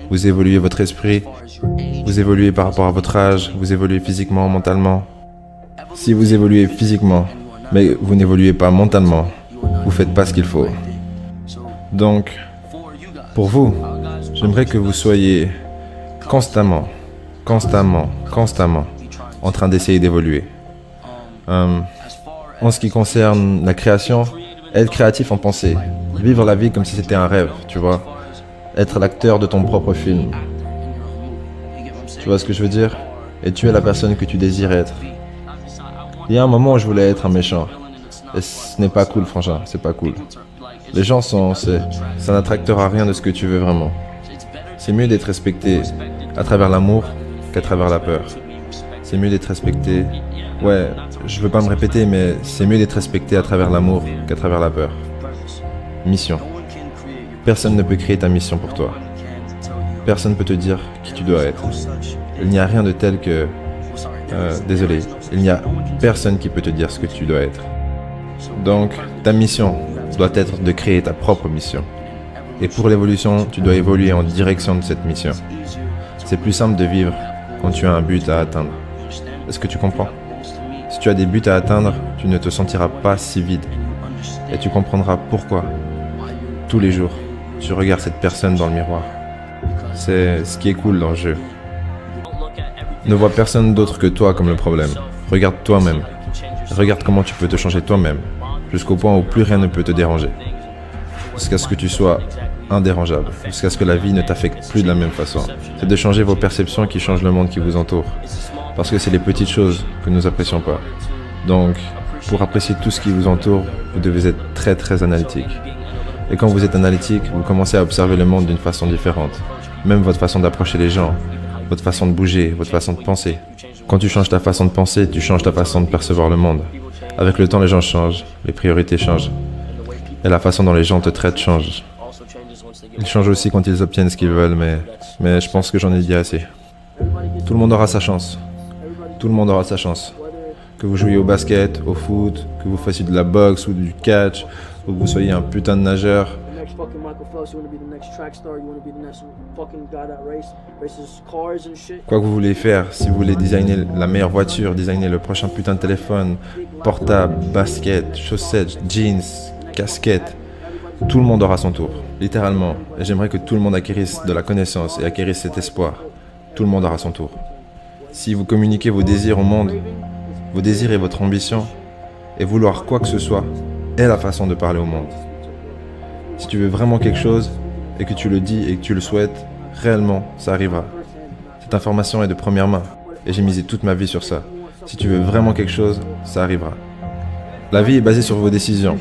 Vous évoluez votre esprit, vous évoluez par rapport à votre âge, vous évoluez physiquement, mentalement. Si vous évoluez physiquement, mais vous n'évoluez pas mentalement, vous faites pas ce qu'il faut. Donc, pour vous, j'aimerais que vous soyez constamment en train d'essayer d'évoluer. En ce qui concerne la création, être créatif en pensée, vivre la vie comme si c'était un rêve, tu vois. Être l'acteur de ton propre film. Tu vois ce que je veux dire? Et tu es la personne que tu désires être. Il y a un moment où je voulais être un méchant. Et ce n'est pas cool, frangin, c'est pas cool. Les gens ça n'attractera rien de ce que tu veux vraiment. C'est mieux d'être respecté à travers l'amour qu'à travers la peur. C'est mieux d'être respecté. Ouais, je veux pas me répéter, mais c'est mieux d'être respecté à travers l'amour qu'à travers la peur. Mission. Personne ne peut créer ta mission pour toi. Personne ne peut te dire qui tu dois être. Il n'y a rien de tel que... désolé, il n'y a personne qui peut te dire ce que tu dois être. Donc, ta mission doit être de créer ta propre mission. Et pour l'évolution, tu dois évoluer en direction de cette mission. C'est plus simple de vivre quand tu as un but à atteindre. Est-ce que tu comprends? Si tu as des buts à atteindre, tu ne te sentiras pas si vide. Et tu comprendras pourquoi. Tous les jours, tu regardes cette personne dans le miroir. C'est ce qui est cool dans le jeu. Ne vois personne d'autre que toi comme le problème. Regarde toi-même. Regarde comment tu peux te changer toi-même, jusqu'au point où plus rien ne peut te déranger. Jusqu'à ce que tu sois indérangeable, jusqu'à ce que la vie ne t'affecte plus de la même façon. C'est de changer vos perceptions qui changent le monde qui vous entoure. Parce que c'est les petites choses que nous apprécions pas. Donc, pour apprécier tout ce qui vous entoure, vous devez être très très analytique. Et quand vous êtes analytique, vous commencez à observer le monde d'une façon différente. Même votre façon d'approcher les gens, votre façon de bouger, votre façon de penser. Quand tu changes ta façon de penser, tu changes ta façon de percevoir le monde. Avec le temps, les gens changent, les priorités changent. Et la façon dont les gens te traitent change. Ils changent aussi quand ils obtiennent ce qu'ils veulent, mais je pense que j'en ai dit assez. Tout le monde aura sa chance. Tout le monde aura sa chance. Que vous jouiez au basket, au foot, que vous fassiez de la boxe ou du catch, ou que vous soyez un putain de nageur. Quoi que vous voulez faire, si vous voulez designer la meilleure voiture, designer le prochain putain de téléphone, portable, basket, chaussettes, jeans, casquette, tout le monde aura son tour, littéralement. Et j'aimerais que tout le monde acquérisse de la connaissance et acquérisse cet espoir. Tout le monde aura son tour. Si vous communiquez vos désirs au monde, vos désirs et votre ambition, et vouloir quoi que ce soit, est la façon de parler au monde. Si tu veux vraiment quelque chose, et que tu le dis et que tu le souhaites, réellement, ça arrivera. Cette information est de première main, et j'ai misé toute ma vie sur ça. Si tu veux vraiment quelque chose, ça arrivera. La vie est basée sur vos décisions.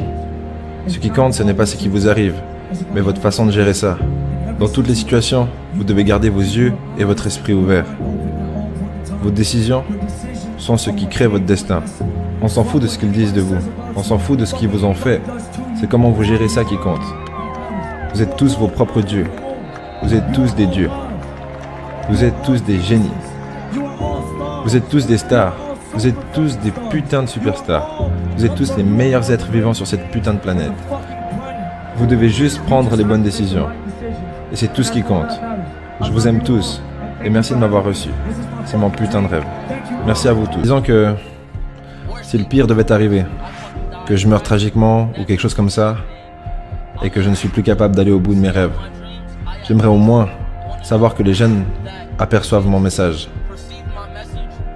Ce qui compte, ce n'est pas ce qui vous arrive, mais votre façon de gérer ça. Dans toutes les situations, vous devez garder vos yeux et votre esprit ouverts. Vos décisions sont ce qui crée votre destin. On s'en fout de ce qu'ils disent de vous. On s'en fout de ce qu'ils vous ont fait. C'est comment vous gérez ça qui compte. Vous êtes tous vos propres dieux. Vous êtes tous des dieux. Vous êtes tous des génies. Vous êtes tous des stars. Vous êtes tous des putains de superstars. Vous êtes tous les meilleurs êtres vivants sur cette putain de planète. Vous devez juste prendre les bonnes décisions. Et c'est tout ce qui compte. Je vous aime tous. Et merci de m'avoir reçu. C'est mon putain de rêve. Merci à vous tous. Disons que si le pire devait arriver, que je meure tragiquement ou quelque chose comme ça, et que je ne suis plus capable d'aller au bout de mes rêves, j'aimerais au moins savoir que les jeunes aperçoivent mon message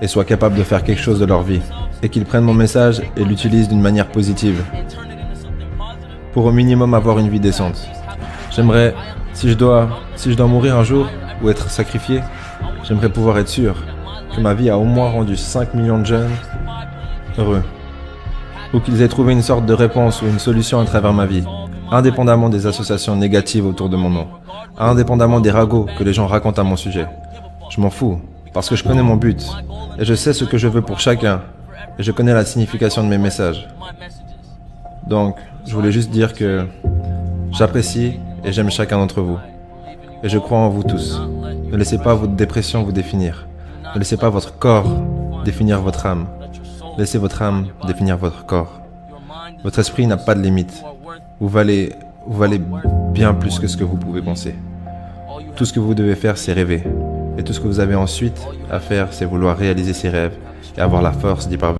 et soient capables de faire quelque chose de leur vie, et qu'ils prennent mon message et l'utilisent d'une manière positive, pour au minimum avoir une vie décente. J'aimerais, si je dois mourir un jour ou être sacrifié, j'aimerais pouvoir être sûr que ma vie a au moins rendu 5 millions de jeunes heureux, ou qu'ils aient trouvé une sorte de réponse ou une solution à travers ma vie, indépendamment des associations négatives autour de mon nom, indépendamment des ragots que les gens racontent à mon sujet. Je m'en fous, parce que je connais mon but, et je sais ce que je veux pour chacun, et je connais la signification de mes messages. Donc, je voulais juste dire que j'apprécie et j'aime chacun d'entre vous, et je crois en vous tous. Ne laissez pas votre dépression vous définir. Ne laissez pas votre corps définir votre âme. Laissez votre âme définir votre corps. Votre esprit n'a pas de limite. Vous valez bien plus que ce que vous pouvez penser. Tout ce que vous devez faire, c'est rêver. Et tout ce que vous avez ensuite à faire, c'est vouloir réaliser ses rêves et avoir la force d'y parvenir.